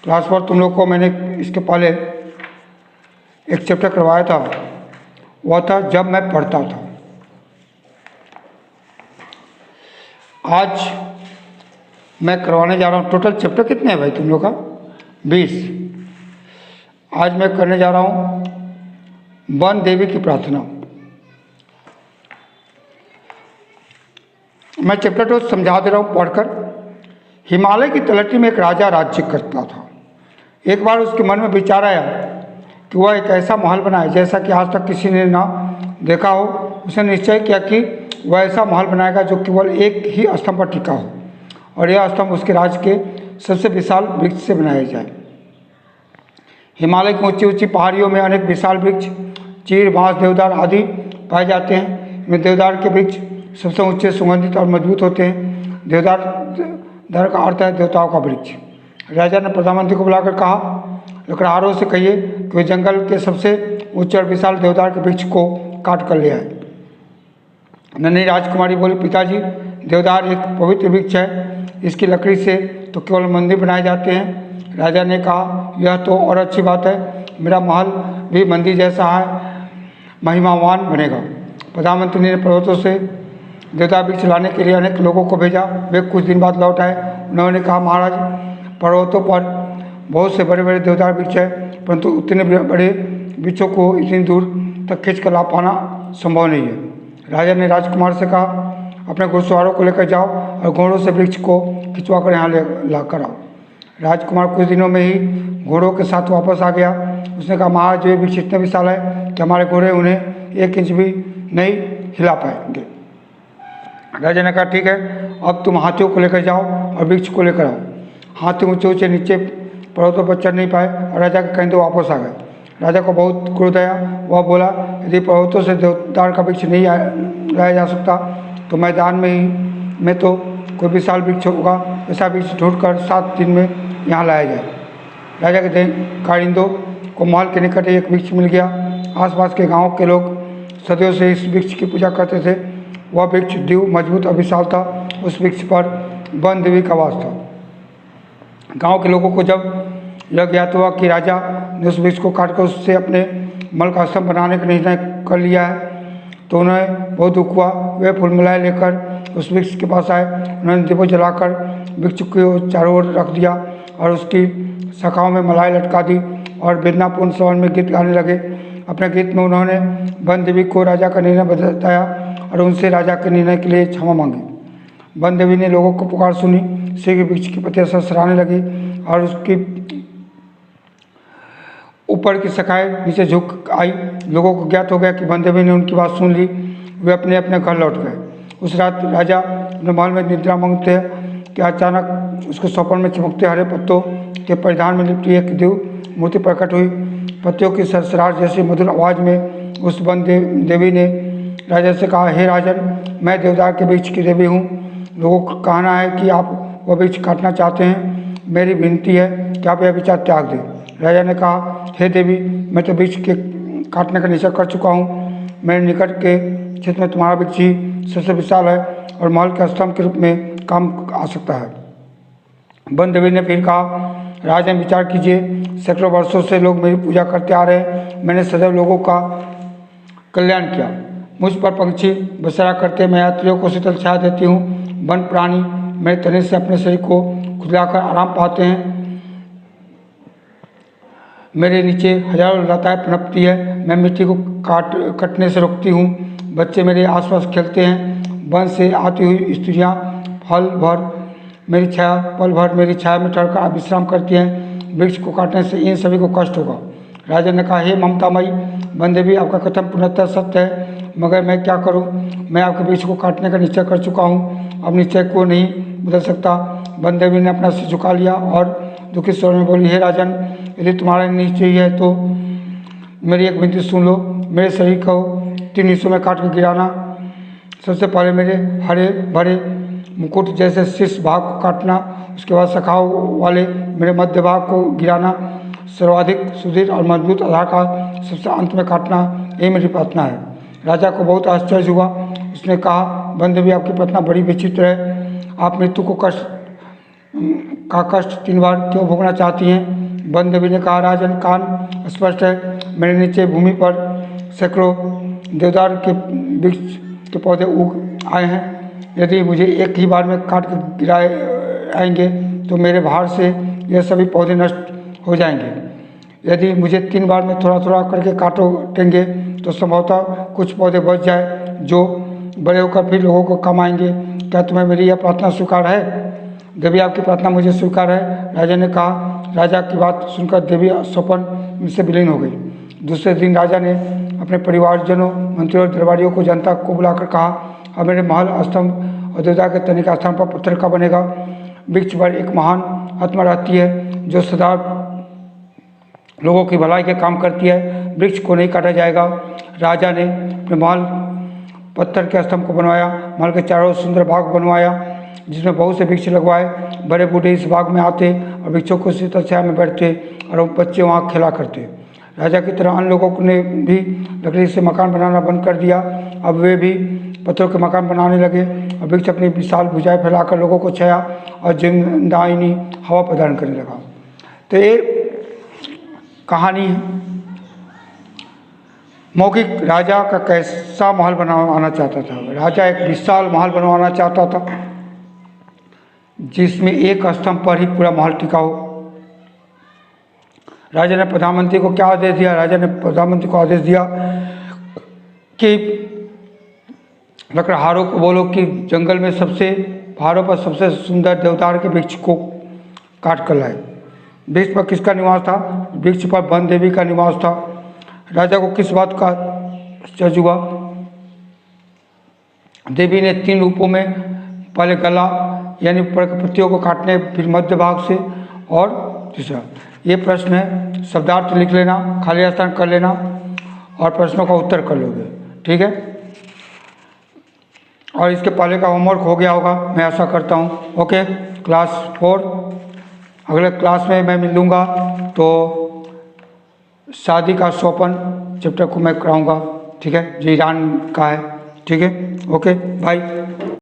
Class पर तुम लोग को मैंने इसके पहले एक चैप्टर करवाया था, वह था जब मैं पढ़ता था। आज मैं करवाने जा रहा हूँ, टोटल चैप्टर कितने हैं भाई तुम लोग का? 20। आज मैं करने जा रहा हूँ वन देवी की प्रार्थना। मैं चैप्टर तो समझा दे रहा हूँ पढ़कर। हिमालय की तलहटी में एक राजा राज्य करता था। एक बार उसके मन में विचार आया कि वह एक ऐसा महल बनाए जैसा कि आज तक किसी ने ना देखा हो। उसने निश्चय किया कि वह ऐसा महल बनाएगा जो केवल एक ही स्तंभ पर टिका हो, और यह स्तंभ उसके राज्य के सबसे विशाल वृक्ष से बनाया जाए। हिमालय की ऊंची ऊंची पहाड़ियों में अनेक विशाल वृक्ष, चीड़, बांस, देवदार आदि पाए जाते हैं। इनमें देवदार के वृक्ष सबसे ऊंचे, सुगंधित और मजबूत होते हैं। देवदार का अर्थ है देवताओं का वृक्ष। राजा ने प्रधानमंत्री को बुलाकर कहा, लकड़हारों से कहिए कि वे जंगल के सबसे ऊंचे और विशाल देवदार के वृक्ष को काट कर ले आए। नन्ही राजकुमारी बोली, पिताजी, देवदार एक पवित्र वृक्ष है, इसकी लकड़ी से तो केवल मंदिर बनाए जाते हैं। राजा ने कहा, यह तो और अच्छी बात है, मेरा महल भी मंदिर जैसा है, महिमावान बनेगा। प्रधानमंत्री ने पर्वतों से देवदार वृक्ष लाने के लिए अनेक लोगों को भेजा। वे कुछ दिन बाद लौट आए। उन्होंने कहा, महाराज, पर्वतों पर बहुत से बड़े बड़े देवदार वृक्ष हैं, परंतु उतने बड़े वृक्षों को इतनी दूर तक खींच कर ला पाना संभव नहीं है। राजा ने राजकुमार से कहा, अपने घुड़सवारों को लेकर जाओ और घोड़ों से वृक्ष को खिंचवा कर यहाँ ला कर आओ। राजकुमार कुछ दिनों में ही घोड़ों के साथ वापस आ गया। उसने कहा, महाराज, ये वृक्ष इतने विशाल है कि हमारे घोड़े उन्हें 1 इंच भी नहीं हिला पाएंगे। राजा ने कहा, ठीक है, अब तुम हाथियों को लेकर जाओ और वृक्ष को लेकर आओ। हाथी ऊंचे ऊंचे नीचे पर्वतों पर चढ़ नहीं पाए और राजा के कहने वापस आ गए। राजा को बहुत क्रोध आया। वह बोला, यदि पर्वतों से देवदार का वृक्ष नहीं लाया जा सकता तो मैदान में तो कोई विशाल वृक्ष होगा, ऐसा वृक्ष ढूंढकर 7 दिन में यहाँ लाया जाए। राजा के कारिंदों को महल के निकट एक वृक्ष मिल गया। आसपास के गाँव के लोग सदियों से इस वृक्ष की पूजा करते थे। वह वृक्ष दिव्य, मजबूत और विशाल था। उस वृक्ष पर वन देवी का वास था। गांव के लोगों को जब यह ज्ञात हुआ कि राजा ने उस वृक्ष को काटकर उससे अपने मल का स्तंभ बनाने का निर्णय कर लिया है, तो उन्हें बहुत दुख हुआ। वे फूल मिलाए लेकर उस वृक्ष के पास आए। उन्होंने दीपक जलाकर वृक्ष को चारों ओर रख दिया और उसकी शाखाओं में मलाई लटका दी और वेदनापूर्ण स्वर में गीत गाने लगे। अपने गीत में उन्होंने वन देवी को राजा का निर्णय बताया और उनसे राजा के निर्णय के लिए क्षमा मांगी। वन देवी ने लोगों को पुकार सुनी। शीघ्र वृक्ष की पत्तियां सरसराने लगी और उसकी ऊपर की शाखाएं नीचे झुक आई। लोगों को ज्ञात हो गया कि वन देवी ने उनकी बात सुन ली। वे अपने अपने घर लौट गए। उस रात राजा अपने महल में निद्रा मांगते हैं कि अचानक उसके स्वप्न में चमकते हरे पत्तों के परिधान में लिपटी एक दिव्य मूर्ति प्रकट हुई। पत्तियों की सरसराहट जैसी मधुर आवाज़ में उस वन देवी ने राजा से कहा, हे राजन, मैं देवदार के वृक्ष की देवी हूँ। लोगों का कहना है कि आप वह वृक्ष काटना चाहते हैं। मेरी विनती है कि आप यह विचार त्याग दें। राजा ने कहा, हे देवी, मैं तो वृक्ष के काटने का निश्चय कर चुका हूँ। मेरे निकट के क्षेत्र में तुम्हारा वृक्ष ही सबसे विशाल है और महल के स्तंभ के रूप में काम आ सकता है। वन देवी ने फिर कहा, राजन, विचार कीजिए, सैकड़ों वर्षों से लोग मेरी पूजा करते आ रहे हैं। मैंने सदैव लोगों का कल्याण किया। मुझ पर पंछी बसेरा करते, मैं यात्रियों को शीतल छाया देती हूँ। वन प्राणी मेरे तने से अपने शरीर को खुजलाकर आराम पाते हैं। मेरे नीचे हजारों लताएं पनपती है। मैं मिट्टी को कटने से रोकती हूँ। बच्चे मेरे आसपास खेलते हैं। वन से आती हुई स्त्रियाँ पल भर मेरी छाया में ठहरकर विश्राम करती हैं। वृक्ष को काटने से इन सभी को कष्ट होगा। राजा ने कहा, हे ममतामयी वन देवी, आपका कथन पूर्णतः सत्य है, मगर मैं क्या करूं? मैं आपके वृक्ष को काटने का निश्चय कर चुका हूं। अब निश्चय को नहीं बदल सकता। वन देवी ने अपना सिर झुका लिया और दुखी स्वर में बोली, हे राजन, यदि तुम्हारा निश्चय है तो मेरी एक विनती सुन लो। मेरे शरीर को 3 हिस्सों में काट कर गिराना। सबसे पहले मेरे हरे भरे मुकुट जैसे शीर्ष भाग को काटना, उसके बाद शाखाओं वाले मेरे मध्य भाग को गिराना, सर्वाधिक सुदृढ़ और मजबूत आधार का सबसे अंत में काटना, यही मेरी प्रार्थना है। राजा को बहुत आश्चर्य हुआ। उसने कहा, वन देवी, आपकी प्रार्थना बड़ी विचित्र है। आप मृत्यु को कष्ट का कष्ट 3 बार क्यों भोगना चाहती हैं? वन देवी ने कहा, राजन, कान स्पष्ट है, मेरे नीचे भूमि पर सैकड़ों देवदार के वृक्ष के पौधे उग आए हैं। यदि मुझे एक ही बार में काट के गिराए आएंगे तो मेरे भार से ये सभी पौधे नष्ट हो जाएंगे। यदि मुझे 3 बार में थोड़ा थोड़ा करके काटेंगे तो संभवतः कुछ पौधे बच जाए जो बड़े होकर फिर लोगों को काम आएंगे। क्या तुम्हें मेरी यह प्रार्थना स्वीकार है? देवी, आपकी प्रार्थना मुझे स्वीकार है, राजा ने कहा। राजा की बात सुनकर देवी स्वप्न से विलीन हो गई। दूसरे दिन राजा ने अपने परिवारजनों, मंत्रियों और दरबारियों को, जनता को बुलाकर कहा, अब मेरे महल, स्तंभ और देवता के तने का स्थान पर पत्थर का बनेगा। वृक्ष पर एक महान आत्मा रहती है जो सदा लोगों की भलाई के काम करती है। वृक्ष को नहीं काटा जाएगा। राजा ने अपने महल पत्थर के स्तंभ को बनवाया। महल के चारों ओर सुंदर बाग बनवाया जिसमें बहुत से वृक्ष लगवाए। बड़े बूढ़े इस बाग में आते और वृक्षों को शीतल छाया में बैठते और बच्चे वहाँ खेला करते। राजा की तरह अन्य लोगों ने भी लकड़ी से मकान बनाना बंद कर दिया। अब वे भी पत्थरों के मकान बनाने लगे और वृक्ष अपनी विशाल भुजाएं फैलाकर लोगों को छाया और जिंदायनी हवा प्रदान करने लगा। तो ये कहानी है मौखिक राजा का कैसा महल बनवाना चाहता था। राजा एक विशाल महल बनवाना चाहता था जिसमें एक स्तंभ पर ही पूरा महल टिका हो। राजा ने प्रधानमंत्री को क्या आदेश दिया? राजा ने प्रधानमंत्री को आदेश दिया कि लकड़हारों को बोलो कि जंगल में सबसे पहाड़ों पर सबसे सुंदर देवदार के वृक्ष को काट कर लाए। वृक्ष पर किसका निवास था? वृक्ष पर वन देवी का निवास था। राजा को किस बात का आश्चर्य हुआ? देवी ने 3 रूपों में, पहले गला यानी ऊपर के पत्तियों को काटने, फिर मध्य भाग से और तीसरा। ये प्रश्न है, शब्दार्थ लिख लेना, खाली स्थान कर लेना और प्रश्नों का उत्तर कर लोगे, ठीक है। और इसके पहले का होमवर्क हो गया होगा, मैं आशा करता हूँ। ओके, क्लास 4 अगले क्लास में मैं मिल लूँगा तो शादी का स्वप्न चैप्टर को मैं कराऊँगा, ठीक है, जो ईरान का है, ठीक है। Okay, bye.